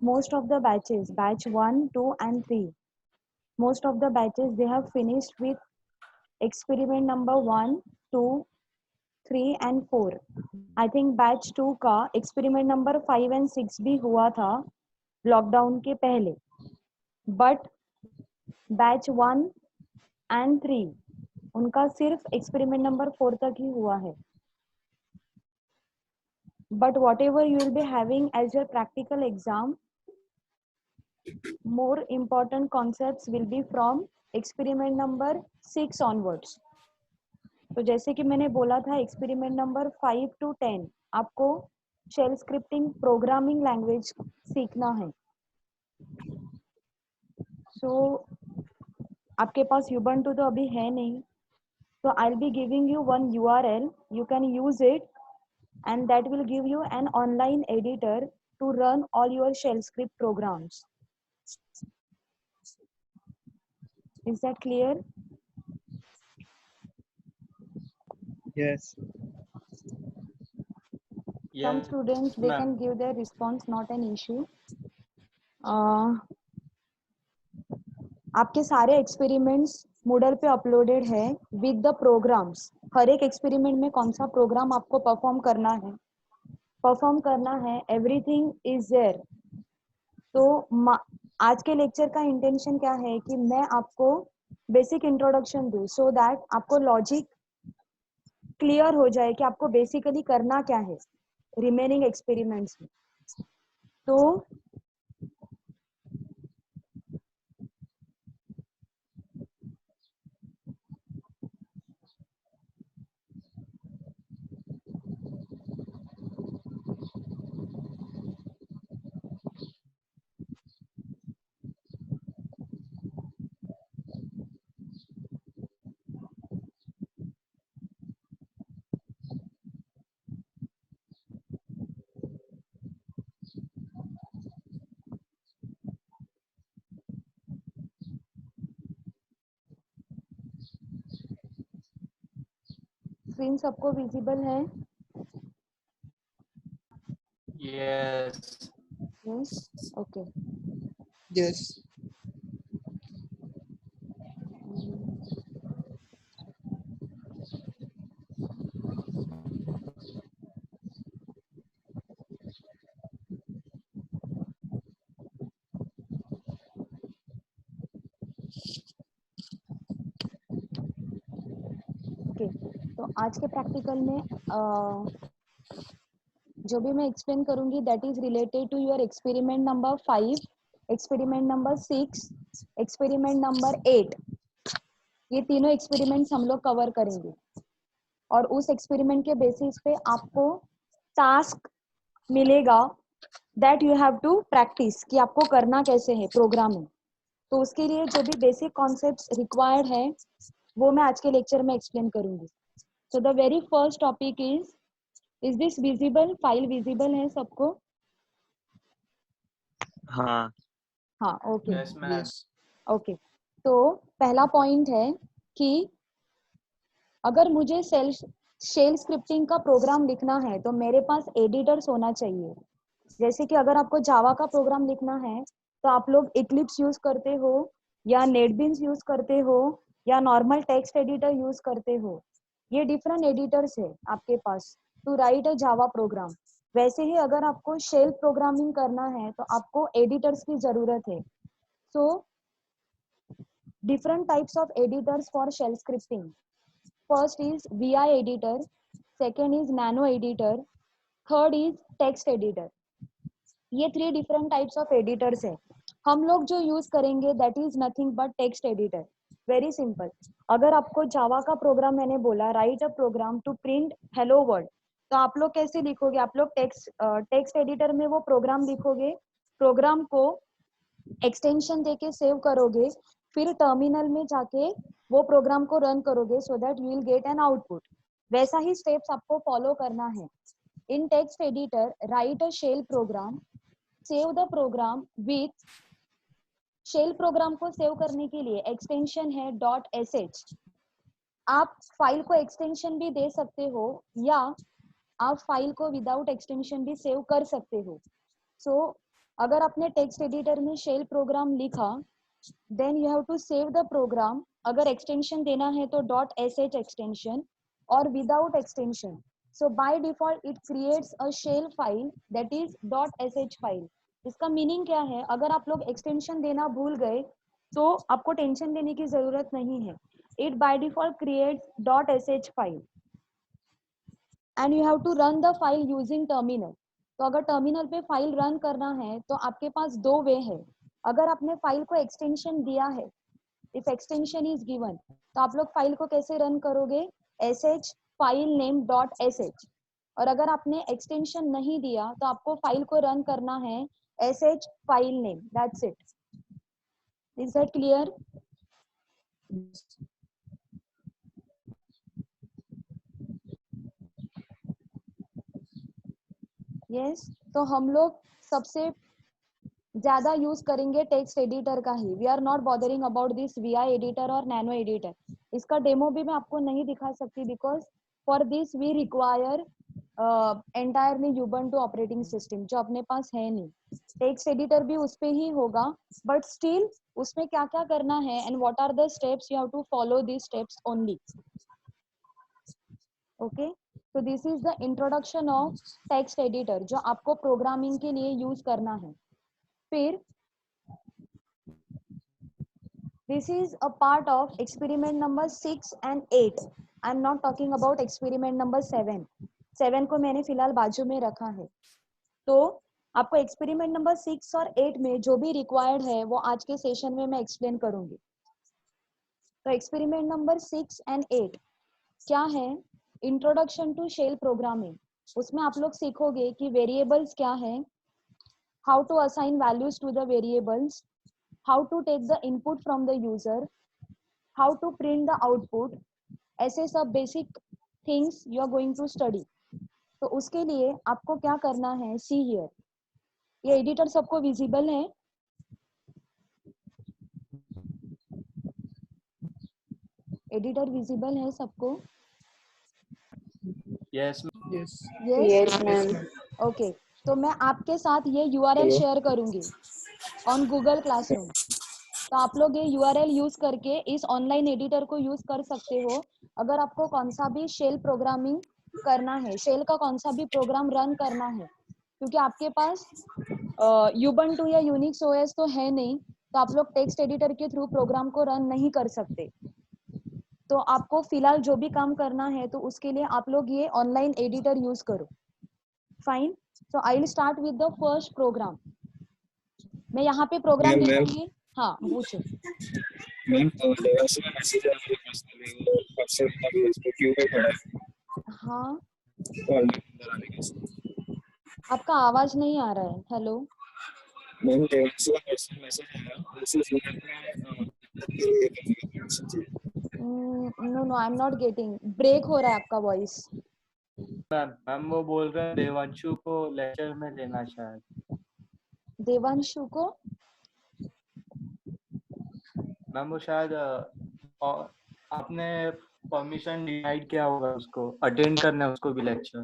most of the batches, batch 1, 2 and 3, most of the batches they have finished with experiment number 1, 2, 3 and 4. I think batch 2 का experiment number 5 and 6 भी हुआ था lockdown के पहले, but batch 1 and 3 उनका सिर्फ experiment number 4 तक ही हुआ है. But whatever you will be having as your practical exam, more important concepts will be from experiment number 6 onwards. तो जैसे कि मैंने बोला था एक्सपेरिमेंट नंबर 5 to 10 आपको शेल स्क्रिप्टिंग प्रोग्रामिंग लैंग्वेज सीखना है. सो आपके पास Ubuntu तो अभी है नहीं, so I'll be giving you one URL, you can use it and that will give you an online editor to run all your shell script programs. Is that clear? Yes. Some students they can give their response, not an issue. आपके सारे experiments Moodle पे uploaded है with the programmes. हर एक experiment में कौन सा programme आपको perform करना है एवरीथिंग इज देयर. तो आज के लेक्चर का इंटेंशन क्या है कि मैं आपको बेसिक इंट्रोडक्शन दूं सो दैट आपको लॉजिक क्लियर हो जाए कि आपको बेसिकली करना क्या है रिमेनिंग एक्सपेरिमेंट्स में. तो स्क्रीन सबको विजिबल है? Yes. Yes, okay. Yes. Okay, तो आज के प्रैक्टिकल में जो भी मैं एक्सप्लेन करूंगी that is related to your experiment number 5, experiment number 6, experiment number 8. ये तीनों एक्सपेरिमेंट्स हम लोग कवर करेंगे और उस एक्सपेरिमेंट के बेसिस पे आपको टास्क मिलेगा that you have to practise कि आपको करना कैसे है प्रोग्रामिंग. तो उसके लिए जो भी बेसिक कॉन्सेप्ट्स रिक्वायर्ड है वो मैं आज के लेक्चर में एक्सप्लेन करूंगी. So the very first topic is this visible? File visible है सबको? हाँ. हाँ, ओके. Yes, ma'am. ओके, तो पहला पॉइंट है कि अगर मुझे शेल स्क्रिप्टिंग का प्रोग्राम लिखना है तो मेरे पास एडिटर्स होना चाहिए. जैसे कि अगर आपको जावा का प्रोग्राम लिखना है तो आप लोग इक्लिप्स यूज करते हो या नेटबीन्स यूज करते हो या नॉर्मल टेक्स्ट एडिटर यूज करते हो. ये डिफरेंट एडिटर्स है आपके पास to write a Java program. वैसे ही अगर आपको शेल प्रोग्रामिंग करना है तो आपको एडिटर्स की जरूरत है. सो different types of editors for shell scripting. First is VI editor, second is nano editor, third is text editor. ये 3 different types of editors है. हम लोग जो यूज करेंगे that is nothing but text editor. Very simple. अगर आपको जावा का program मैंने बोला write a program to print hello world, तो आप लोग कैसे लिखोगे? आप लोग टेक्स्ट एडिटर में वो प्रोग्राम लिखोगे, प्रोग्राम को एक्सटेंशन देके सेव करोगे, फिर टर्मिनल में जाके वो प्रोग्राम को रन करोगे so that you will get an output. वैसा ही स्टेप्स आपको फॉलो करना है. In text editor write a shell program, save the program with. Shell program को सेव करने के लिए एक्सटेंशन है .sh. आप फाइल को एक्सटेंशन भी दे सकते हो या आप फाइल को विदाउट एक्सटेंशन भी सेव कर सकते हो. सो अगर आपने टेक्स्ट एडिटर में शेल प्रोग्राम लिखा, then you have to save the program. अगर एक्सटेंशन देना है तो .sh एक्सटेंशन और without extension. So by default it creates a shell file that is .sh file. इसका मीनिंग क्या है? अगर आप लोग एक्सटेंशन देना भूल गए तो आपको टेंशन लेने की जरूरत नहीं है. It by default creates .sh file and you have to run the file using terminal. तो अगर टर्मिनल पे फाइल रन करना है तो आपके पास दो वे है. अगर आपने फाइल को एक्सटेंशन दिया है, इफ एक्सटेंशन इज गिवन, तो आप लोग फाइल को कैसे रन करोगे? sh file name .sh. और अगर आपने एक्सटेंशन नहीं दिया तो आपको फाइल को रन करना है sh file name. That's it. Is that clear? Yes. तो हम लोग सबसे ज्यादा यूज करेंगे टेक्स्ट एडिटर का ही. We are not bothering about this VI editor और नैनो एडिटर. इसका डेमो भी मैं आपको नहीं दिखा सकती because for this we require entirely Ubuntu operating system, जो अपने पास है नहीं. टेक्स्ट एडिटर भी उस पे ही होगा, बट स्टिल उसमें क्या क्या करना है and what are the steps, you have to follow this steps only. Okay. तो this is the introduction of text editor जो आपको प्रोग्रामिंग के लिए यूज करना है. फिर this is a part of experiment number 6 and 8. I am not talking about experiment number 7. 7 को मैंने फिलहाल बाजू में रखा है. तो आपको एक्सपेरिमेंट नंबर 6 और 8 में जो भी रिक्वायर्ड है वो आज के सेशन में मैं एक्सप्लेन करूंगी. तो एक्सपेरिमेंट नंबर 6 एंड 8 क्या है? Introduction to shell programming. उसमें आप लोग सीखोगे कि वेरिएबल्स क्या है, how to assign values to the variables, how to take the input from the user, how to print the output. ऐसे सब basic things you are going to study. तो उसके लिए आपको क्या करना है? see here. ये एडिटर सबको विजिबल है? एडिटर विजिबल है सबको? Yes. Yes. Yes. ma'am. Okay. तो मैं आपके साथ ये URL शेयर करूंगी ऑन गूगल क्लासरूम. तो आप लोग ये URL यूज करके इस ऑनलाइन एडिटर को यूज कर सकते हो. अगर आपको कौन सा भी शेल प्रोग्रामिंग करना है, शेल का कौन सा भी प्रोग्राम रन करना है, क्योंकि आपके पास Ubuntu या यूनिक्स OS तो है नहीं, तो आप लोग टेक्स्ट एडिटर के थ्रू प्रोग्राम को रन नहीं कर सकते. तो आपको फिलहाल जो भी काम करना है तो उसके लिए आप लोग ये ऑनलाइन एडिटर यूज करो. Fine. So I will start with the first program. मैं यहाँ पे प्रोग्राम लिखूंगी. हाँ, पूछो. मैम देवांशी का मैसेज है मेरे पर्सनली, वो कब से मतलब इस पे क्यों पे पड़ा है. हाँ, कॉल में अंदर आने के. आपका आवाज नहीं आ रहा है. हेलो. मैम देवांशी का पर्सनल मैसेज है, उसे सुनने no, I am not getting. Break हो रहा है आपका वॉइस. मैम वो बोल रहे हैं देवांशु को लेक्चर में लेना शायद. देवांशु को? मैम वो शायद आपने परमिशन डिनाइड किया होगा उसको अटेंड करना है, उसको भी लेक्चर.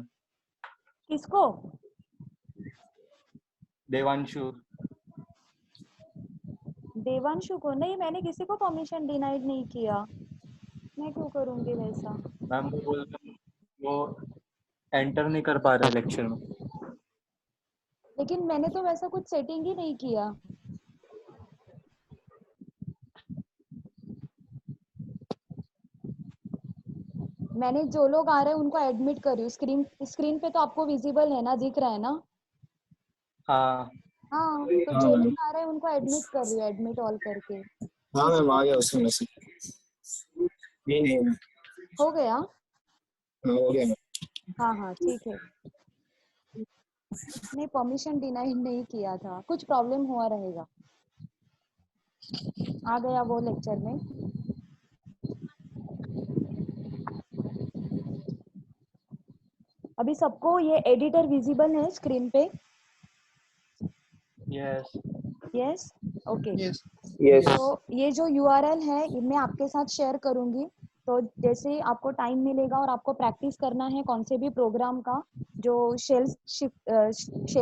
किसको? देवांशु. देवांशु को? नहीं, मैंने किसी को परमिशन डिनाइड नहीं किया. मैं क्यों करूंगी वैसा? मैम वो बोल रहे हैं वो एंटर नहीं कर पा रहे लेक्चर में. लेकिन मैंने तो वैसा कुछ सेटिंग ही नहीं किया. मैंने जो लोग आ रहे हैं उनको एडमिट कर रही हूँ. स्क्रीन पे तो आपको विजिबल है ना, दिख रहा है ना? हाँ. हाँ, तो जो लोग आ रहे हैं उनको एडमिट कर रही हूँ, एडमिट ऑल करके. हाँ मैम आ गया उसका मैसेज. नहीं हो गया? हाँ हो गया. हाँ हाँ, ठीक है. नहीं, परमिशन डिनाइड नहीं किया था, कुछ प्रॉब्लम हुआ रहेगा. आ गया वो लेक्चर में. अभी सबको ये एडिटर विजिबल है स्क्रीन पे? Yes. Yes. Okay. Yes. Yes. तो ये जो URL है ये मैं आपके साथ शेयर करूंगी. तो जैसे ही आपको टाइम मिलेगा और आपको प्रैक्टिस करना है कौन से भी प्रोग्राम का जो शेल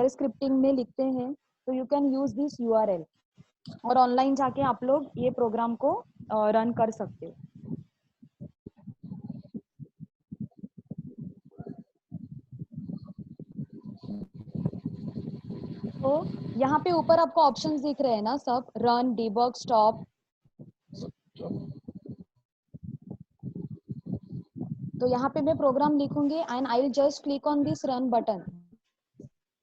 स्क्रिप्टिंग में लिखते हैं, तो you can use this URL और ऑनलाइन जाके आप लोग ये प्रोग्राम को रन कर सकते हो। तो यहाँ पे ऊपर आपको ऑप्शंस दिख रहे हैं ना सब, रन, डिबग, स्टॉप। तो यहाँ पे मैं प्रोग्राम लिखूंगी and I will just click on this run button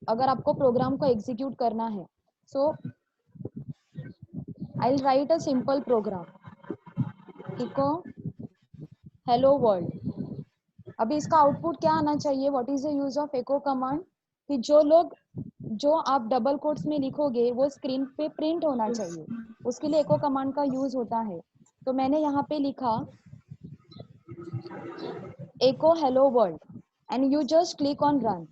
अगर आपको प्रोग्राम को एग्जीक्यूट करना है। So I will write a simple program, echo hello world. अभी इसका आउटपुट क्या आना चाहिए, what is the use of echo command, कि जो आप डबल कोट्स में लिखोगे वो स्क्रीन पे प्रिंट होना चाहिए, उसके लिए एको कमांड का यूज होता है। तो मैंने यहाँ पे लिखा echo hello world and you just click on run.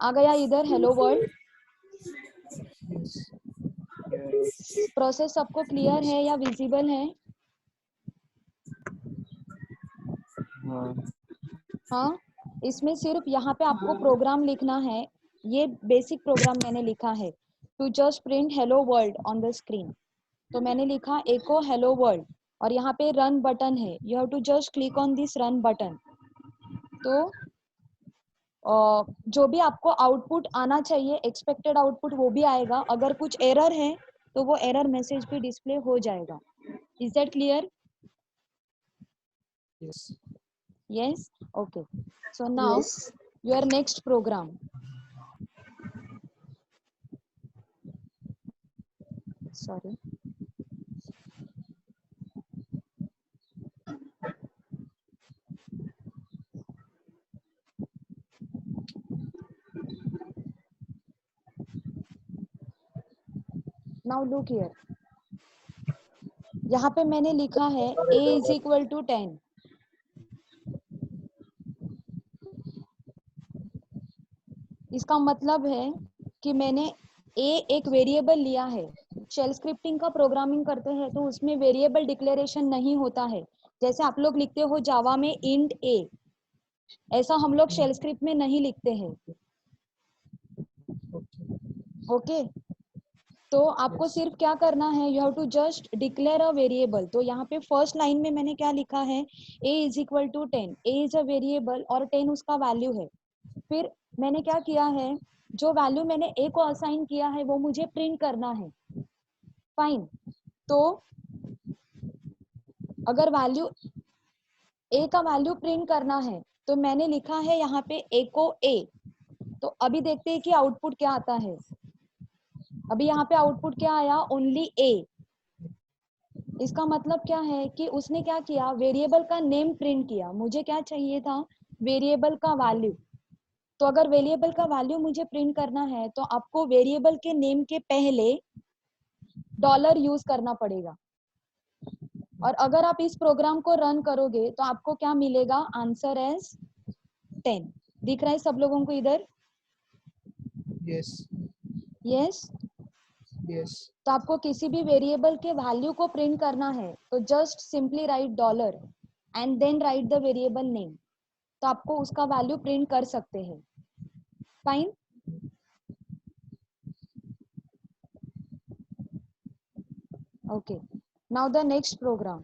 आ गया इधर हेलो वर्ल्ड। प्रोसेस सबको क्लियर है या विजिबल है? हाँ, इसमें सिर्फ यहाँ पे आपको प्रोग्राम लिखना है। ये बेसिक प्रोग्राम मैंने लिखा है, to just print hello world on the screen. तो मैंने लिखा एको हेलो वर्ल्ड और यहाँ पे रन बटन है, you have to just click on this run button. तो जो भी आपको आउटपुट आना चाहिए, एक्सपेक्टेड आउटपुट, वो भी आएगा। अगर कुछ एरर है तो वो एरर मैसेज भी डिस्प्ले हो जाएगा। Is that clear? Yes? Okay. So now your next program. Sorry. Now look here. यहाँ पे मैंने लिखा है a is equal to 10. इसका मतलब है कि मैंने a एक वेरिएबल लिया है। शेल स्क्रिप्टिंग का प्रोग्रामिंग करते हैं तो उसमें वेरिएबल डिक्लेरेशन नहीं होता है, जैसे आप लोग लिखते हो जावा में इंट a, ऐसा हम लोग शेल स्क्रिप्ट में नहीं लिखते हैं। ओके, तो आपको सिर्फ क्या करना है, you have to just declare a variable. तो यहाँ पे फर्स्ट लाइन में मैंने क्या लिखा है, a is equal to 10। a is a variable और 10 उसका वैल्यू है। फिर मैंने क्या किया है, जो वैल्यू मैंने a को असाइन किया है वो मुझे प्रिंट करना है। फाइन। तो अगर वैल्यू a का वैल्यू प्रिंट करना है तो मैंने लिखा है यहाँ पे एको a। तो अभी देखते हैं कि आउटपुट क्या आता है। अभी यहाँ पे आउटपुट क्या आया, ओनली a। इसका मतलब क्या है कि उसने क्या किया, वेरिएबल का नेम प्रिंट किया। मुझे क्या चाहिए था, वेरिएबल का वैल्यू। तो अगर वेरिएबल का वैल्यू मुझे प्रिंट करना है तो आपको वेरिएबल के नेम के पहले डॉलर यूज करना पड़ेगा। और अगर आप इस प्रोग्राम को रन करोगे तो आपको क्या मिलेगा, आंसर एज 10। दिख रहा है सब लोगों को इधर? Yes. यस। Yes. तो आपको किसी भी वेरिएबल के वैल्यू को प्रिंट करना है तो just simply write dollar and then write the variable name, तो आपको उसका वैल्यू प्रिंट कर सकते हैं। Fine. Okay, now the next program.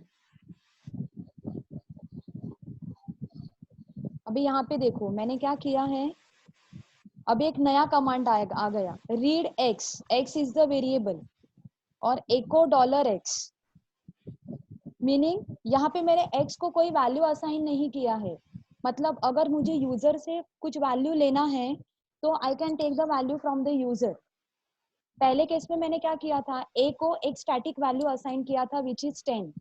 अभी यहाँ पे देखो मैंने क्या किया है, अभी एक नया कमांड आ गया, read x। x is the variable और एको डॉलर x। मीनिंग यहाँ पे मैंने x को कोई वैल्यू असाइन नहीं किया है। मतलब अगर मुझे यूजर से कुछ वैल्यू लेना है तो I can take the value from the user. पहले केस में मैंने क्या किया था, a को एक स्टैटिक वैल्यू असाइन किया था विच इज 10।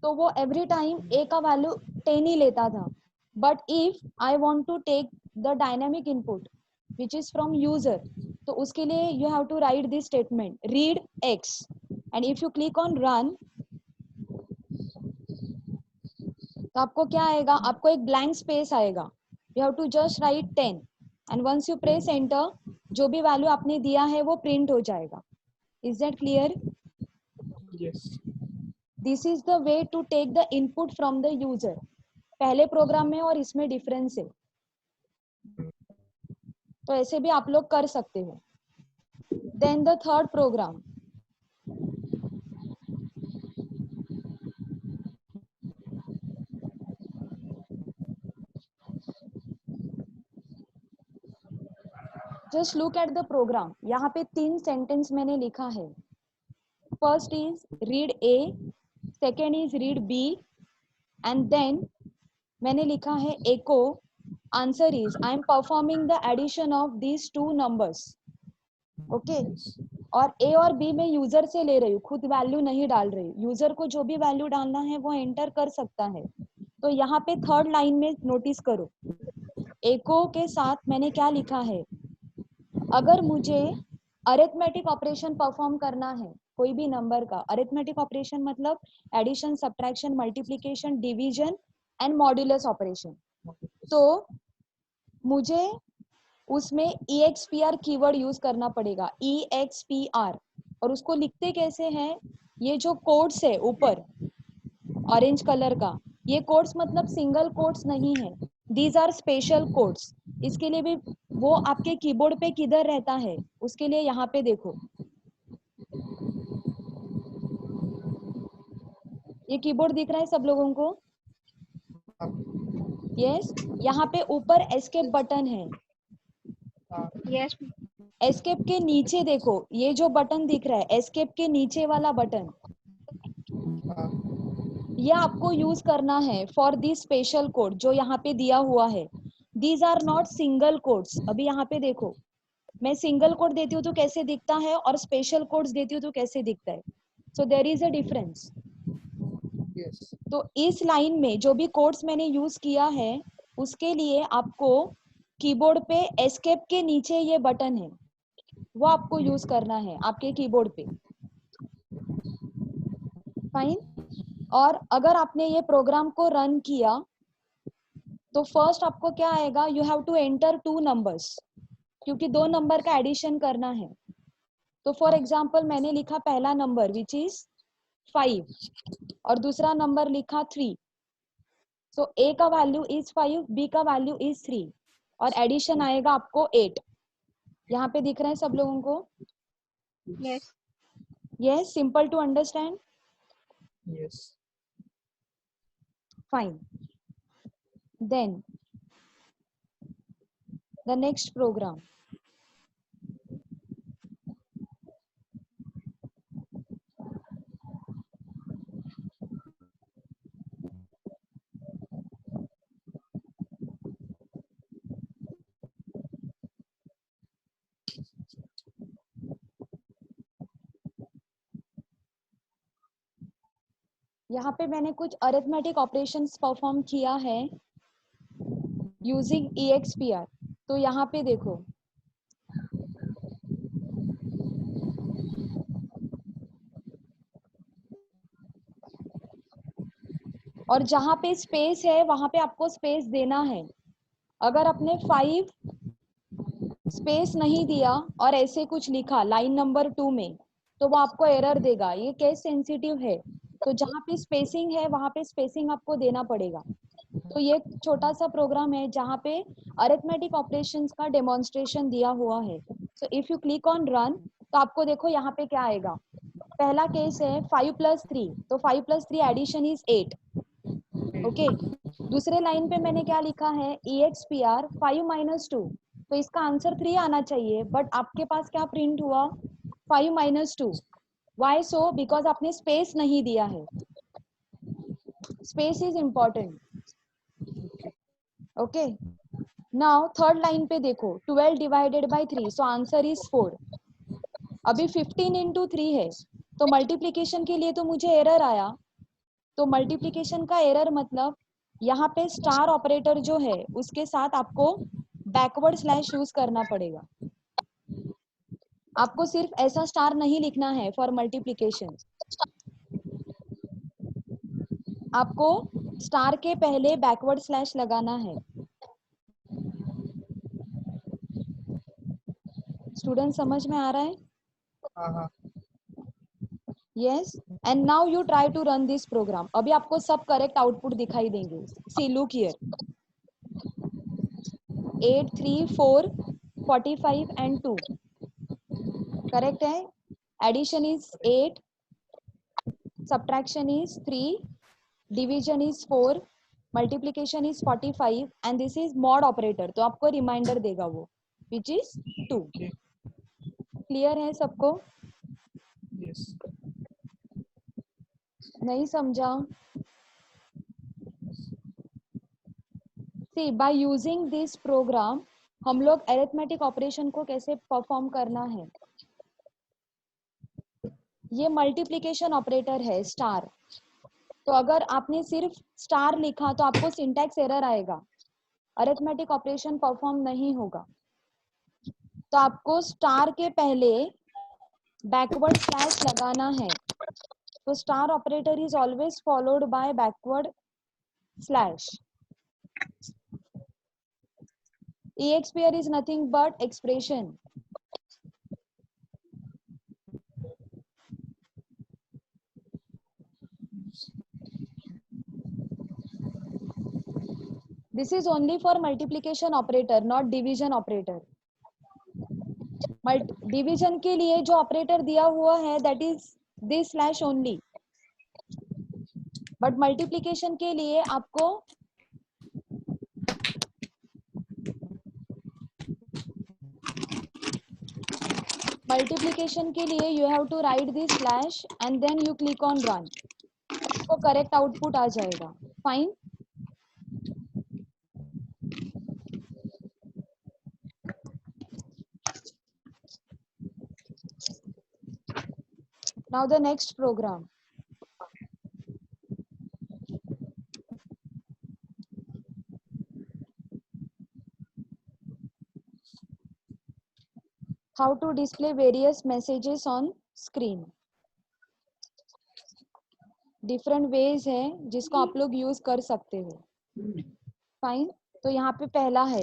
तो वो एवरी टाइम a का वैल्यू 10 ही लेता था। But if I want to take the dynamic input which is from user, तो उसके लिए you have to write this statement, read x। And if you click on run तो आपको क्या आएगा, आपको एक ब्लैंक स्पेस आएगा। You have to just write 10 and once you press enter, जो भी वैल्यू आपने दिया है वो प्रिंट हो जाएगा। Is that clear? Yes. This is the way to take the input from the user. पहले प्रोग्राम में और इसमें डिफरेंस है। तो ऐसे भी आप लोग कर सकते हो। Then the third program. Just look at the program. यहाँ पे 3 सेंटेंस मैंने लिखा है. First is read A, second is read B, and then मैंने लिखा है echo. Answer is I am performing the addition of these two numbers. Okay. और A और B में यूजर से ले रही हूँ, खुद वैल्यू नहीं डाल रही. यूजर को जो भी वैल्यू डालना है वो एंटर कर सकता है. तो यहाँ पे थर्ड लाइन में नोटिस करो, echo के साथ मैंने क्या लिखा है. अगर मुझे अरिथमेटिक ऑपरेशन परफॉर्म करना है कोई भी नंबर का, अरिथमेटिक ऑपरेशन मतलब addition, subtraction, multiplication, division and modulus operation, तो मुझे उसमें EXPR कीवर्ड यूज करना पड़ेगा. EXPR. और उसको लिखते कैसे हैं, ये जो कोड्स है ऊपर ऑरेंज कलर का, ये कोड्स मतलब सिंगल कोड्स नहीं है, दीज आर स्पेशल कोड्स. इसके लिए भी वो आपके कीबोर्ड पे किधर रहता है, उसके लिए यहाँ पे देखो, ये कीबोर्ड दिख रहा है सब लोगों को? यस. यहाँ पे ऊपर एस्केप बटन है. यस. एस्केप के नीचे देखो, ये जो बटन दिख रहा है एस्केप के नीचे वाला बटन, ये आपको यूज करना है फॉर दिस स्पेशल कोड जो यहाँ पे दिया हुआ है. These are not single codes. अभी यहाँ पे देखो, मैं सिंगल कोड देती हूँ तो कैसे दिखता है और स्पेशल कोड्स देती हूँ तो कैसे दिखता है. So there is a difference. तो इस लाइन में जो भी कोड्स मैंने यूज किया है उसके लिए आपको कीबोर्ड पे एस्केप के नीचे ये बटन है, वो आपको यूज करना है आपके कीबोर्ड पे. फाइन. और अगर आपने ये प्रोग्राम को रन किया तो फर्स्ट आपको क्या आएगा, you have to enter 2 numbers, क्योंकि 2 नंबर का एडिशन करना है. तो फॉर एग्जांपल मैंने लिखा पहला नंबर विच इज 5 और दूसरा नंबर लिखा 3. सो A का वैल्यू इज 5, B का वैल्यू इज 3 और एडिशन आएगा आपको 8. यहाँ पे दिख रहे हैं सब लोगों को? Yes. Yes. Simple to understand. Yes. Fine. Then the next program. यहाँ पे मैंने कुछ अरिथमेटिक ऑपरेशंस परफॉर्म किया है यूजिंग EXPR. तो यहाँ पे देखो, और जहाँ पे स्पेस है वहां पे आपको स्पेस देना है. अगर आपने 5 स्पेस नहीं दिया और ऐसे कुछ लिखा लाइन नंबर 2 में तो वो आपको एरर देगा. ये केस सेंसिटिव है, तो जहाँ पे स्पेसिंग है वहां पे स्पेसिंग आपको देना पड़ेगा. तो ये छोटा सा प्रोग्राम है जहाँ पे अरिथमेटिक ऑपरेशंस का डेमोन्स्ट्रेशन दिया हुआ है. So if you click on run तो आपको देखो यहाँ पे क्या आएगा. पहला केस है 5 + 3, तो 5 + 3 एडिशन इज 8. ओके. दूसरे लाइन पे मैंने क्या लिखा है, EXPR 5 - 2, तो इसका आंसर 3 आना चाहिए, बट आपके पास क्या प्रिंट हुआ, 5 - 2. Why so? बिकॉज आपने स्पेस नहीं दिया है. Space is important. Okay. Now third line पे देखो, 12 / 3, सो आंसर इज 4. अभी 15 × 3 है, तो मल्टीप्लीकेशन के लिए तो मुझे एरर आया. तो मल्टीप्लीकेशन का एरर मतलब यहाँ पे स्टार ऑपरेटर जो है उसके साथ आपको बैकवर्ड स्लैश यूज करना पड़ेगा. आपको सिर्फ ऐसा स्टार नहीं लिखना है फॉर मल्टीप्लीकेशन, आपको स्टार के पहले बैकवर्ड स्लैश लगाना है. स्टूडेंट समझ में आ रहा है? हाँ. Yes. And now you try to run this program. अभी आपको सब करेक्ट आउटपुट दिखाई देंगे. See look here, 8, 3, 4, 45 and 2. Correct है. Addition is 8, subtraction is 3, division is 4, multiplication is 45 and this is mod operator. तो आपको रिमाइंडर देगा वो which is 2. Okay. क्लियर है सबको? Yes. नहीं समझा? See, by using this program हम लोग अरिथमेटिक ऑपरेशन को कैसे परफॉर्म करना है. ये मल्टीप्लिकेशन ऑपरेटर है स्टार. तो अगर आपने सिर्फ स्टार लिखा तो आपको सिंटैक्स एरर आएगा, अरिथमेटिक ऑपरेशन परफॉर्म नहीं होगा. तो आपको स्टार के पहले बैकवर्ड स्लैश लगाना है. तो star operator is always followed by backward slash. EXPR is nothing but expression. This is only for multiplication operator, not division operator. Division के लिए जो ऑपरेटर दिया हुआ है that is this slash only. But multiplication के लिए आपको you have to write this slash and then you click on run. आपको करेक्ट आउटपुट आ जाएगा. Fine. Now the next program. How to display various messages on screen. Different ways है जिसको आप लोग use कर सकते हो. फाइन. तो यहाँ पे पहला है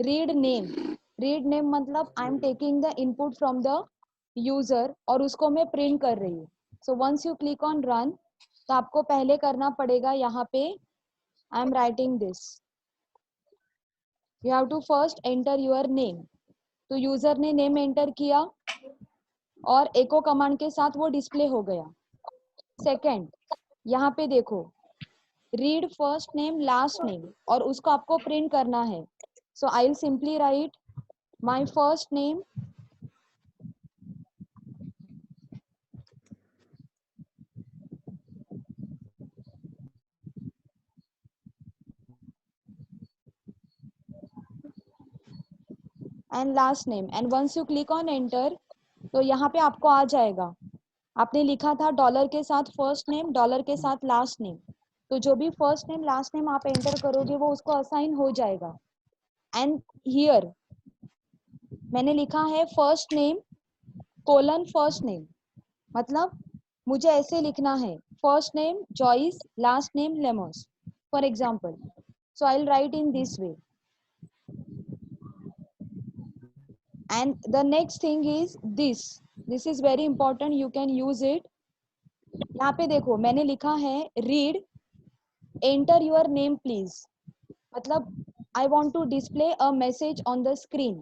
रीड नेम. रीड नेम मतलब I am taking the input from the user और उसको मैं प्रिंट कर रही हूँ. So once you click on run तो आपको पहले करना पड़ेगा यहाँ पे I am writing this. You have to first enter your name. तो यूजर ने नेम एंटर किया और एको कमांड के साथ वो डिस्प्ले हो गया. सेकेंड, यहाँ पे देखो read first name last name और उसको आपको प्रिंट करना है. So I will simply write my first name and last name and once you click on enter तो यहाँ पे आपको आ जाएगा. आपने लिखा था डॉलर के साथ फर्स्ट नेम, डॉलर के साथ लास्ट नेम. तो जो भी फर्स्ट नेम लास्ट नेम आप एंटर करोगे वो उसको असाइन हो जाएगा. एंड हियर मैंने लिखा है first name colon first name, मतलब मुझे ऐसे लिखना है first name Joyce, last name Lemos for example. So I will write in this way. And the next thing is this is very important, you can use it. यहाँ पे देखो मैंने लिखा है read enter your name please, मतलब I want to display a message on the screen.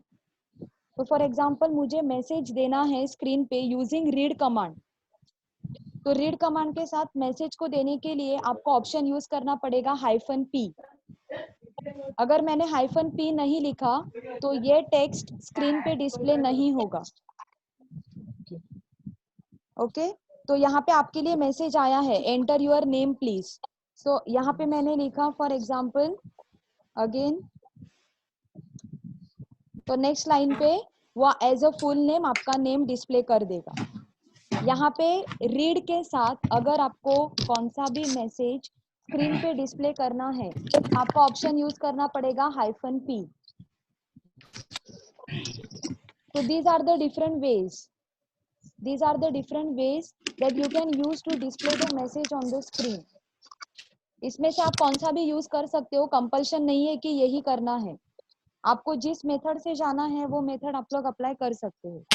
तो for example मुझे message देना है स्क्रीन पे यूजिंग रीड कमांड. तो रीड कमांड के साथ मैसेज को देने के लिए आपको ऑप्शन यूज करना पड़ेगा -p. अगर मैंने -p नहीं लिखा तो ये टेक्स्ट स्क्रीन पे डिस्प्ले नहीं होगा. ओके. तो यहाँ पे आपके लिए मैसेज आया है एंटर योर नेम प्लीज. सो यहाँ पे मैंने लिखा फॉर एग्जाम्पल अगेन. तो नेक्स्ट लाइन पे वो एज अ फुल नेम आपका नेम डिस्प्ले कर देगा. यहाँ पे रीड के साथ अगर आपको कौन सा भी मैसेज स्क्रीन पे डिस्प्ले करना है आपको ऑप्शन यूज करना पड़ेगा -p. So these are the different ways that you can use to display the message on the screen. इसमें से आप कौन सा भी यूज कर सकते हो, कंपल्शन नहीं है कि यही करना है. आपको जिस मेथड से जाना है वो मेथड आप लोग अप्लाई कर सकते हो.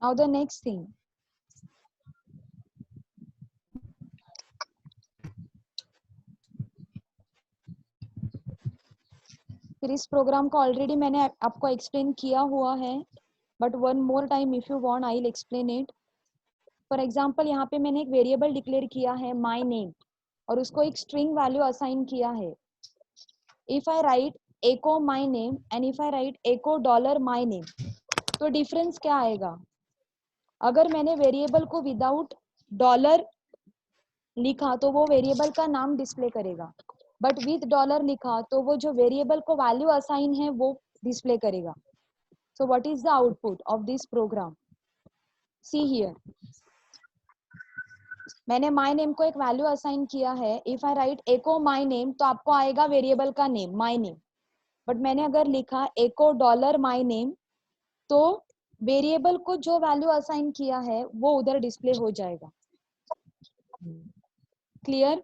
नाउ द नेक्स्ट थिंग, फिर इस प्रोग्राम को ऑलरेडी मैंने आपको एक्सप्लेन किया हुआ है. But one more time if you want I will explain it. For example यहाँ पे मैंने एक वेरिएबल डिक्लेयर किया है माय नेम और उसको एक स्ट्रिंग वैल्यू असाइन किया है. If I write echo my name and if I write echo $my name, तो डिफरेंस क्या आएगा? अगर मैंने वेरिएबल को विदाउट डॉलर लिखा तो वो वेरिएबल का नाम डिस्प्ले करेगा, बट विद डॉलर लिखा तो वो जो वेरिएबल को वैल्यू असाइन है वो डिस्प्ले करेगा. So what is the output of this program? See here, मैंने माय नेम को एक वैल्यू असाइन किया है. If I write echo my name तो आपको आएगा वेरिएबल का नेम माय नेम, बट मैंने अगर लिखा echo $my name तो वेरिएबल को जो वैल्यू असाइन किया है वो उधर डिस्प्ले हो जाएगा. Clear?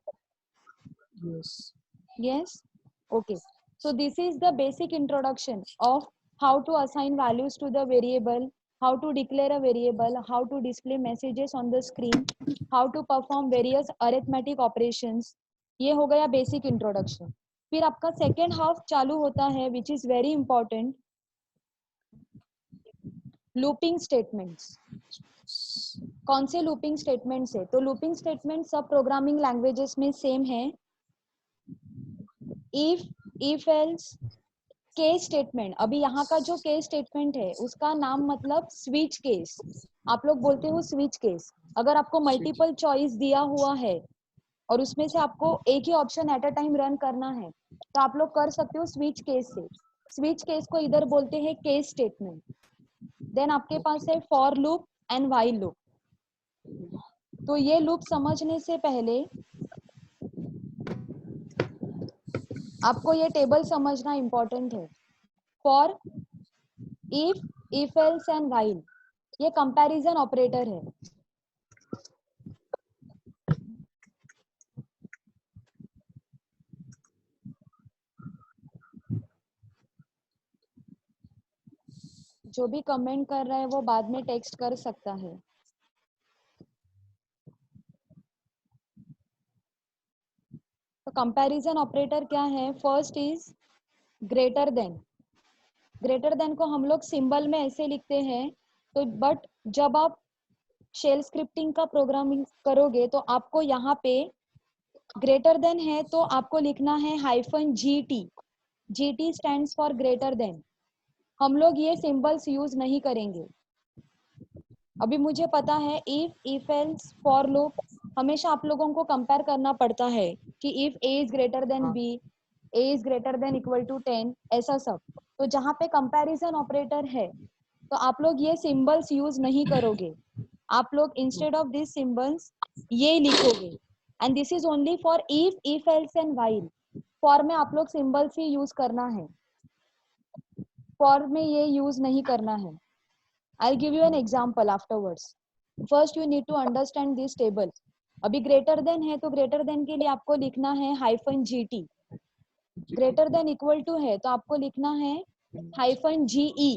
Yes. Yes? Okay. So this is the basic introduction of how to assign values to the variable, how to declare a variable, how to display messages on the screen, how to perform various arithmetic operations. ये हो गया basic introduction. फिर आपका second half चालू होता है which is very important. Looping statements. कौन से लूपिंग स्टेटमेंट्स है? तो लूपिंग स्टेटमेंट सब प्रोग्रामिंग लैंग्वेजेस में सेम है. If else, case statement. अभी यहाँ का जो केस स्टेटमेंट है उसका नाम मतलब स्विच केस. आप लोग बोलते हो स्विच केस. अगर आपको मल्टीपल चॉइस दिया हुआ है और उसमें से आपको एक ही option at a time run करना है तो आप लोग कर सकते हो स्विच केस से. स्विच केस को इधर बोलते हैं केस स्टेटमेंट. देन आपके पास है for loop and while loop. तो ये लूप समझने से पहले आपको ये टेबल समझना इंपॉर्टेंट है. For, if else and while ये कंपैरिजन ऑपरेटर है. जो भी कमेंट कर रहा है वो बाद में टेक्स्ट कर सकता है. तो कंपैरिजन ऑपरेटर क्या है? First is greater then. Greater than को हम लोग सिंबल में ऐसे लिखते हैं. तो बट जब आप शेल स्क्रिप्टिंग का प्रोग्रामिंग करोगे तो आपको यहाँ पे ग्रेटर देन है तो आपको लिखना है -GT. GT stands for greater than. हम लोग ये सिंबल्स यूज नहीं करेंगे. अभी मुझे पता है इफ एल्स फॉर लूप हमेशा आप लोगों को कंपेयर करना पड़ता है कि if a is greater than b, a is greater than equal to 10, ऐसा सब. तो जहाँ पे कंपैरिजन ऑपरेटर है तो आप लोग ये सिंबल्स यूज नहीं करोगे. आप लोग इंस्टेड ऑफ दिस सिंबल्स ये लिखोगे. And this is only for if else and while. For में आप लोग सिंबल्स ही यूज करना है. फॉर में ये यूज नहीं करना है. I'll give you an example afterwards. First you need to understand this table. अभी ग्रेटर देन है तो ग्रेटर देन के लिए आपको लिखना है -GT. Greater than equal to है तो आपको लिखना है -GE.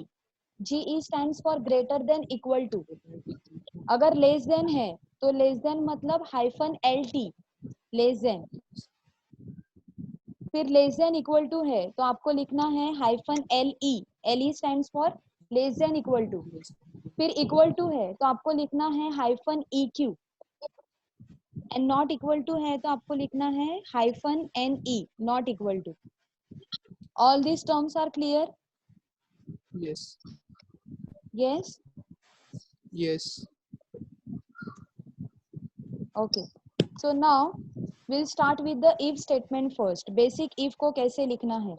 GE stands for greater than equal to. अगर लेस देन है तो लेस देन मतलब -LT, लेस देन. फिर लेस देन इक्वल टू है तो आपको लिखना है -LE. LE stands for less than equal to. फिर इक्वल टू है तो आपको लिखना है -EQ. And not equal to है तो आपको लिखना है -NE, not equal to. All this terms are clear? Yes. Yes. Yes. Okay. So now we'll start with the if statement first. Basic if को कैसे लिखना है?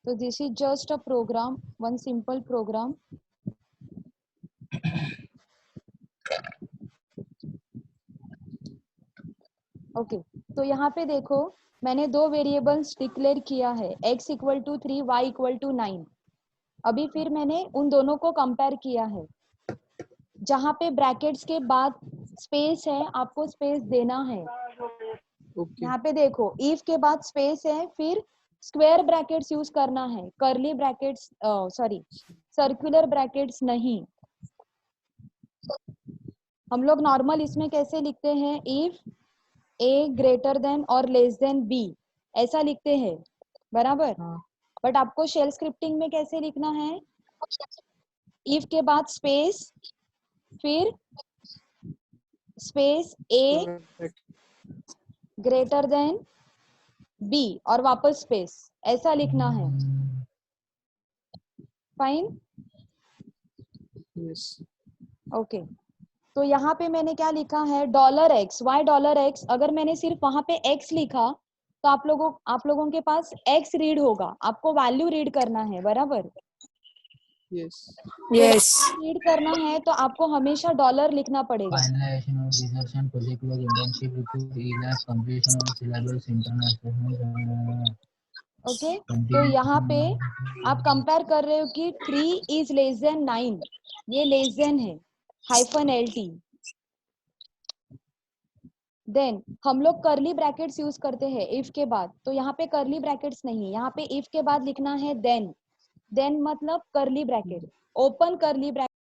So this is just a program, one simple program. Okay. तो यहाँ पे देखो मैंने दो वेरिएबल्स डिक्लेयर किया है, x equal to 3, y equal to 9. अभी फिर मैंने उन दोनों को कंपेयर किया है. जहाँ पे ब्रैकेट्स के बाद स्पेस है आपको स्पेस देना है. Okay. यहाँ पे देखो if के बाद स्पेस है, फिर स्क्वायर ब्रैकेट्स यूज करना है, curly brackets, sorry circular brackets नहीं. हम लोग नॉर्मल इसमें कैसे लिखते हैं? इफ a ग्रेटर देन और लेस देन b ऐसा लिखते हैं, बराबर. हाँ. बट आपको शेल स्क्रिप्टिंग में कैसे लिखना है? if के बाद स्पेस, फिर space a greater than b और वापस स्पेस, ऐसा लिखना है। Fine, yes, okay. तो यहाँ पे मैंने क्या लिखा है, $x, वाई $x। अगर मैंने सिर्फ वहां पे x लिखा तो आप लोगों के पास x रीड होगा, आपको वैल्यू रीड करना है, बराबर। yes, Yes. रीड करना है तो आपको हमेशा डॉलर लिखना पड़ेगा। Finalization of research and project work, internship report, ELAS, completion of syllabus, internal assessment. Okay, तो यहाँ पे आप कंपेयर कर रहे हो कि 3 इज लेस देन 9, ये लेस देन है, -LT। देन हम लोग करली ब्रैकेट्स यूज करते हैं इफ के बाद, तो यहाँ पे करली ब्रैकेट्स नहीं, यहाँ पे इफ के बाद लिखना है देन मतलब करली ब्रैकेट, ओपन करली ब्रैकेट